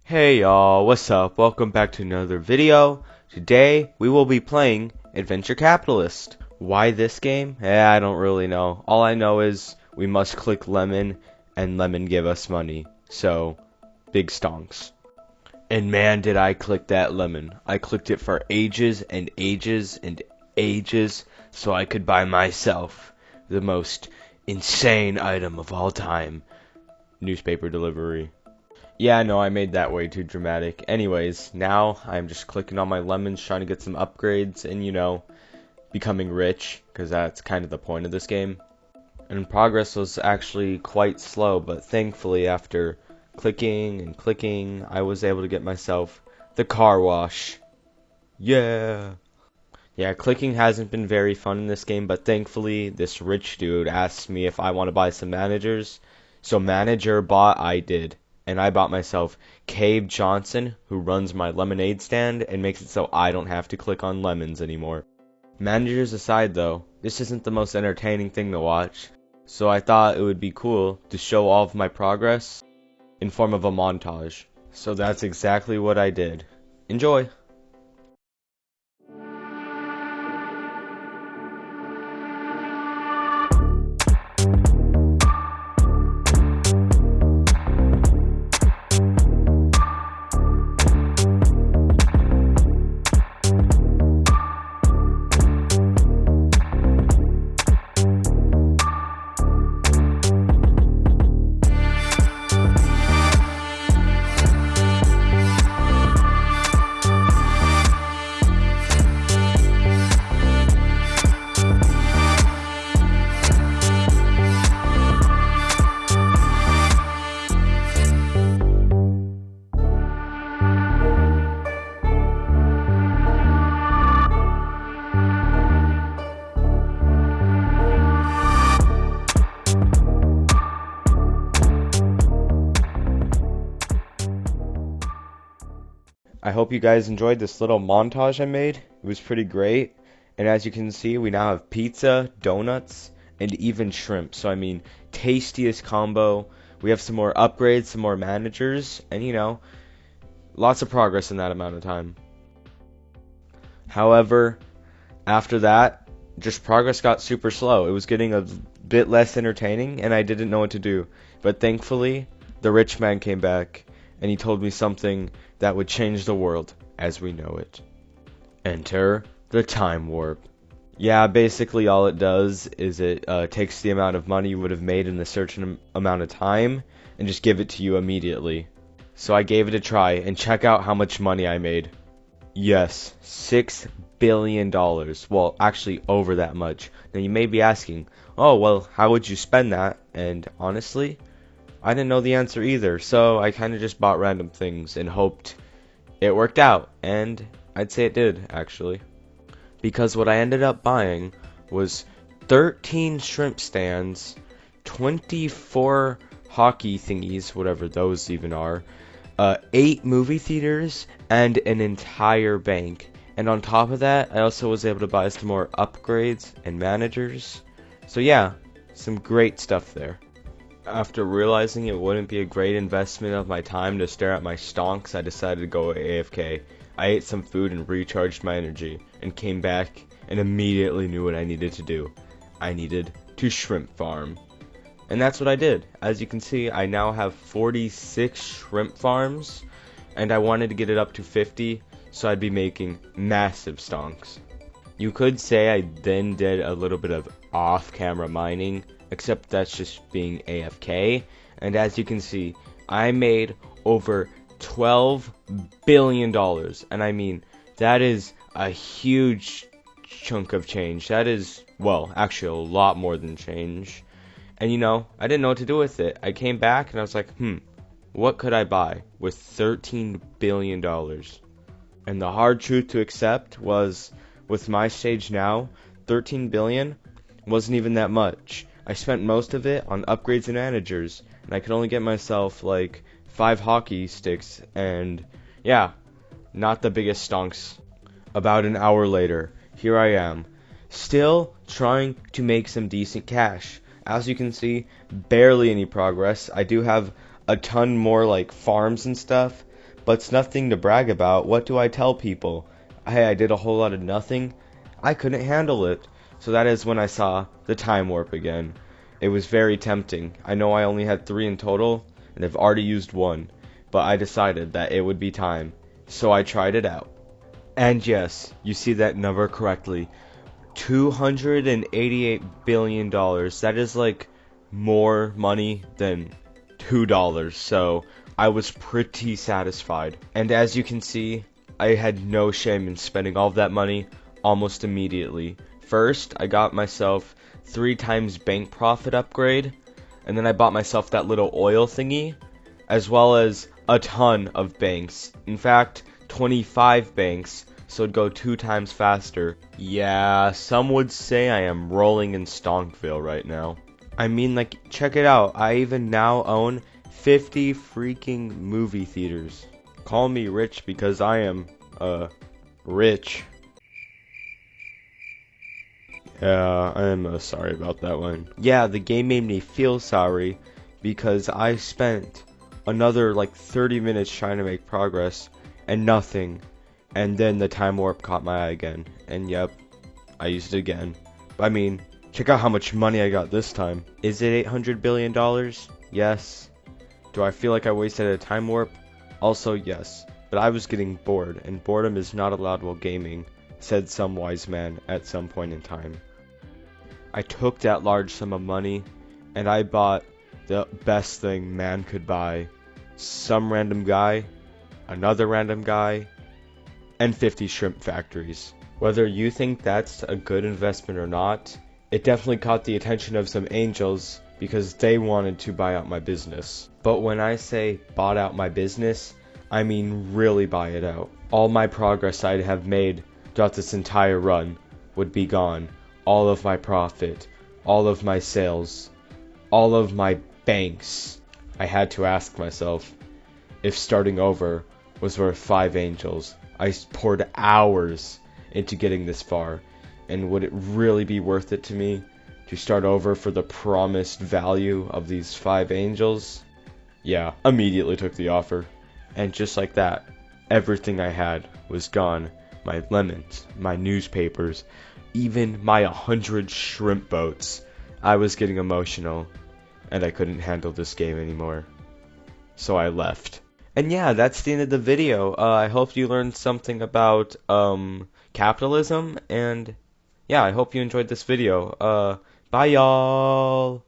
Hey y'all, what's up? Welcome back to another video. Today we will be playing Adventure Capitalist. Why this game? I don't really know. All I know is we must click lemon and lemon give us money. So, big stonks. And man, did I click that lemon. I clicked it for ages and ages and ages so I could buy myself the most insane item of all time. Newspaper delivery. Yeah, no, I made that way too dramatic. Anyways, now I'm just clicking on my lemons, trying to get some upgrades, and becoming rich, because that's kind of the point of this game. And progress was actually quite slow, but thankfully after clicking and clicking, I was able to get myself the car wash. Yeah! Yeah, clicking hasn't been very fun in this game, but thankfully this rich dude asked me if I want to buy some managers. So manager bought, I did. And I bought myself Cabe Johnson, who runs my lemonade stand and makes it so I don't have to click on lemons anymore. Managers aside though, this isn't the most entertaining thing to watch, so I thought it would be cool to show all of my progress in form of a montage. So that's exactly what I did. Enjoy! I hope you guys enjoyed this little montage I made. It was pretty great. And as you can see, we now have pizza, donuts, and even shrimp. So I mean, tastiest combo. We have some more upgrades, some more managers, and lots of progress in that amount of time. However, after that, just progress got super slow. It was getting a bit less entertaining, and I didn't know what to do. But thankfully, the rich man came back, and he told me something that would change the world as we know it. Enter the time warp. Yeah, basically all it does is it takes the amount of money you would have made in a certain amount of time and just give it to you immediately. So I gave it a try, and check out how much money I made. Yes, $6 billion. Well, actually over that much. Now you may be asking, oh well, how would you spend that? And honestly, I didn't know the answer either, so I kind of just bought random things and hoped it worked out, and I'd say it did, actually. Because what I ended up buying was 13 shrimp stands, 24 hockey thingies, whatever those even are, 8 movie theaters, and an entire bank. And on top of that, I also was able to buy some more upgrades and managers. So yeah, some great stuff there. After realizing it wouldn't be a great investment of my time to stare at my stonks, I decided to go AFK. I ate some food and recharged my energy, and came back and immediately knew what I needed to do. I needed to shrimp farm. And that's what I did. As you can see, I now have 46 shrimp farms, and I wanted to get it up to 50, so I'd be making massive stonks. You could say I then did a little bit of off-camera mining, except that's just being AFK, and as you can see, I made over $12 billion, and I mean, that is a huge chunk of change. That is, well, actually a lot more than change. And I didn't know what to do with it. I came back and I was like, what could I buy with $13 billion? And the hard truth to accept was, with my stage now, 13 billion wasn't even that much. I spent most of it on upgrades and managers, and I could only get myself like 5 hockey sticks, and yeah, not the biggest stonks. About an hour later, here I am, still trying to make some decent cash. As you can see, barely any progress. I do have a ton more like farms and stuff, but it's nothing to brag about. What do I tell people? Hey, I did a whole lot of nothing. I couldn't handle it. So that is when I saw the time warp again. It was very tempting. I know I only had 3 in total, and I've already used 1, but I decided that it would be time. So I tried it out. And yes, you see that number correctly. $288 billion. That is like more money than $2. So I was pretty satisfied. And as you can see, I had no shame in spending all of that money almost immediately. First, I got myself 3 times bank profit upgrade, and then I bought myself that little oil thingy, as well as a ton of banks. In fact, 25 banks, so it'd go 2 times faster. Yeah, some would say I am rolling in Stonkville right now. I mean, like, check it out. I even now own 50 freaking movie theaters. Call me rich because I am, rich. Yeah, I'm sorry about that one. Yeah, the game made me feel sorry because I spent another like 30 minutes trying to make progress and nothing. And then the time warp caught my eye again. And yep, I used it again. I mean, check out how much money I got this time. Is it $800 billion? Yes. Do I feel like I wasted a time warp? Also yes. But I was getting bored, and boredom is not allowed while gaming, said some wise man at some point in time. I took that large sum of money, and I bought the best thing man could buy. Some random guy, another random guy, and 50 shrimp factories. Whether you think that's a good investment or not, it definitely caught the attention of some angels because they wanted to buy out my business. But when I say bought out my business, I mean really buy it out. All my progress I'd have made throughout this entire run would be gone. All of my profit, all of my sales, all of my banks. I had to ask myself if starting over was worth 5 angels. I poured hours into getting this far, and would it really be worth it to me to start over for the promised value of these 5 angels? Yeah, immediately took the offer. And just like that, everything I had was gone. My lemons, my newspapers, even my 100 shrimp boats. I was getting emotional, and I couldn't handle this game anymore. So I left. And yeah, that's the end of the video. I hope you learned something about capitalism, and yeah, I hope you enjoyed this video. Bye y'all!